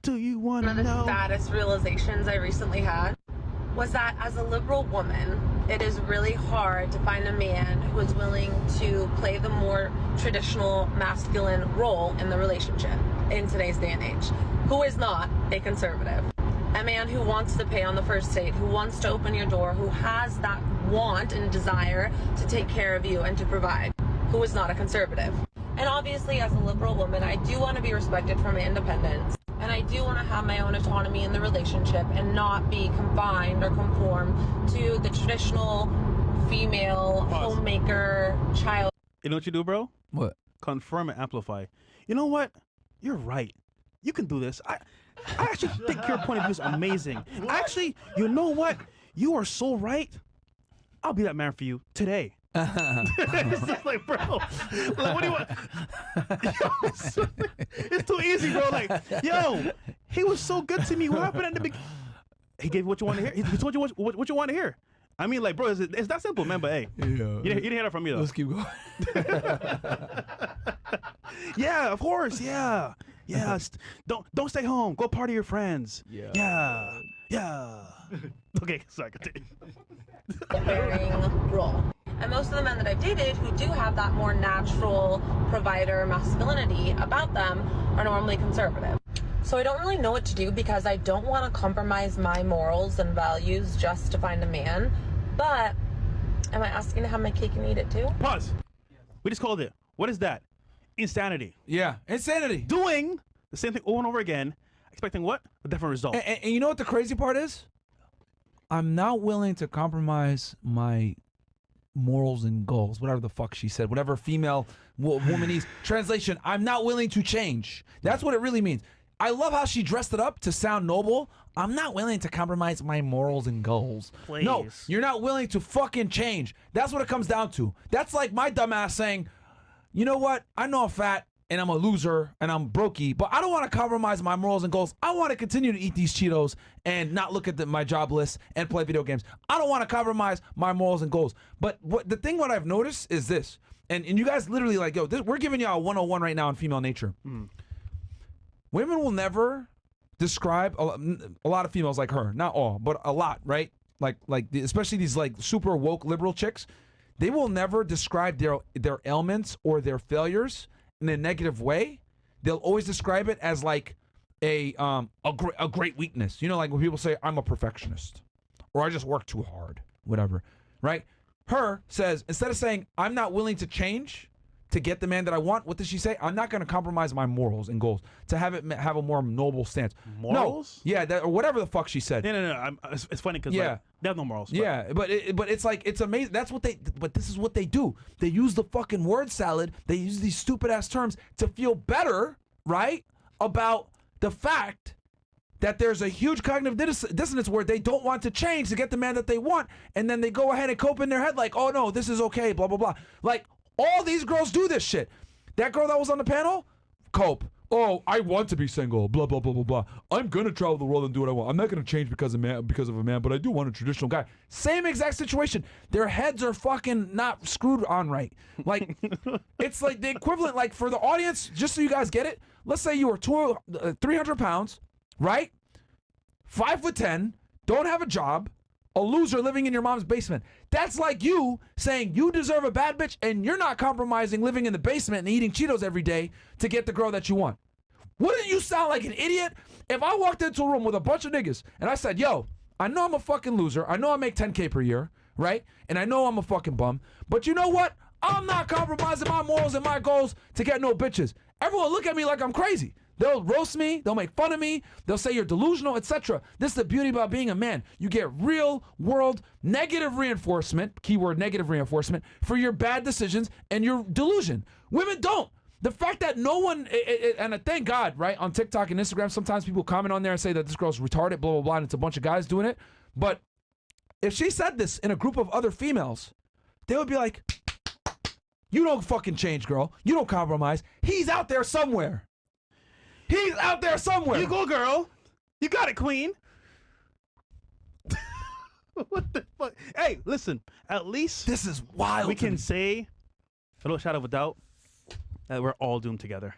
do you want to know? One of the saddest realizations I recently had was that as a liberal woman, it is really hard to find a man who is willing to play the more traditional masculine role in the relationship in today's day and age, who is not a conservative. A man who wants to pay on the first date, who wants to open your door, who has that want and desire to take care of you and to provide, who is not a conservative. And obviously, as a liberal woman, I do want to be respected for my independence. And I do want to have my own autonomy in the relationship and not be confined or conform to the traditional female homemaker child. You know what you do, bro? What? Confirm and amplify. You know what? You're right. You can do this. I actually think your point of view is amazing. Actually, you know what? You are so right. I'll be that man for you today. It's just like, bro, like, what do you want? Yo, it's too easy, bro. Like, yo, he was so good to me. What happened at the beginning? He gave you what you want to hear. He told you what you want to hear. I mean, like, bro, it's that simple, man. But hey, you didn't hear that from me, though. Let's keep going. Yeah, of course. Yeah. Don't stay home. Go party with your friends. Yeah. Okay, sorry, continue. Bearing role. And most of the men that I've dated who do have that more natural provider masculinity about them are normally conservative. So I don't really know what to do because I don't want to compromise my morals and values just to find a man. But am I asking to have my cake and eat it too? Pause. We just called it. What is that? Insanity. Yeah, insanity. Doing the same thing over and over again, expecting what? A different result. And you know what the crazy part is? I'm not willing to compromise my morals and goals, whatever the fuck she said, whatever female woman is. Translation, I'm not willing to change. That's what it really means. I love how she dressed it up to sound noble. I'm not willing to compromise my morals and goals. Please. No, you're not willing to fucking change. That's what it comes down to. That's like my dumbass saying, you know what? I know I'm fat and I'm a loser and I'm brokey, but I don't want to compromise my morals and goals. I want to continue to eat these Cheetos and not look at my job list and play video games. I don't want to compromise my morals and goals. But the thing what I've noticed is this, and you guys literally like, yo, we're giving y'all a 101 right now on female nature. Women will never describe a lot of females like her, not all, but a lot, right? Especially these like super woke liberal chicks. They will never describe their ailments or their failures in a negative way. They'll always describe it as like a great weakness. You know, like when people say, I'm a perfectionist or I just work too hard, whatever, right? Her says, instead of saying, I'm not willing to change to get the man that I want, what does she say? I'm not going to compromise my morals and goals to have a more noble stance. Morals? No, yeah, or whatever the fuck she said. No. It's funny because like, they have no morals. But. Yeah, but it's like, it's amazing. But this is what they do. They use the fucking word salad. They use these stupid ass terms to feel better, right? About the fact that there's a huge cognitive dissonance where they don't want to change to get the man that they want. And then they go ahead and cope in their head like, oh no, this is okay, blah, blah, blah. Like, all these girls do this shit. That girl that was on the panel, cope. Oh, I want to be single, blah, blah, blah, blah, blah. I'm going to travel the world and do what I want. I'm not going to change because of a man, but I do want a traditional guy. Same exact situation. Their heads are fucking not screwed on right. Like, it's like the equivalent, like for the audience, just so you guys get it, let's say you were 300 pounds, right? 5'10", don't have a job, a loser living in your mom's basement. That's like you saying you deserve a bad bitch and you're not compromising living in the basement and eating Cheetos every day to get the girl that you want. Wouldn't you sound like an idiot if I walked into a room with a bunch of niggas and I said, yo, I know I'm a fucking loser. I know I make 10K per year, right? And I know I'm a fucking bum. But you know what? I'm not compromising my morals and my goals to get no bitches. Everyone look at me like I'm crazy. They'll roast me, they'll make fun of me, they'll say you're delusional, etc. This is the beauty about being a man. You get real world negative reinforcement, keyword negative reinforcement, for your bad decisions and your delusion. Women don't. The fact that no one, and thank God, right, on TikTok and Instagram, sometimes people comment on there and say that this girl's retarded, blah, blah, blah, and it's a bunch of guys doing it. But if she said this in a group of other females, they would be like, you don't fucking change, girl. You don't compromise. He's out there somewhere. He's out there somewhere. You go, girl. You got it, queen. What the fuck? Hey, listen. At least this is wild. We can say, without a shadow of a doubt, that we're all doomed together.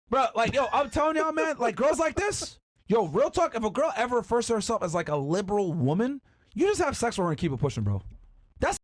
Bro, like, yo, I'm telling y'all, man, like, girls like this, Yo, real talk. If a girl ever refers to herself as like a liberal woman, you just have sex with her and keep it pushing, bro.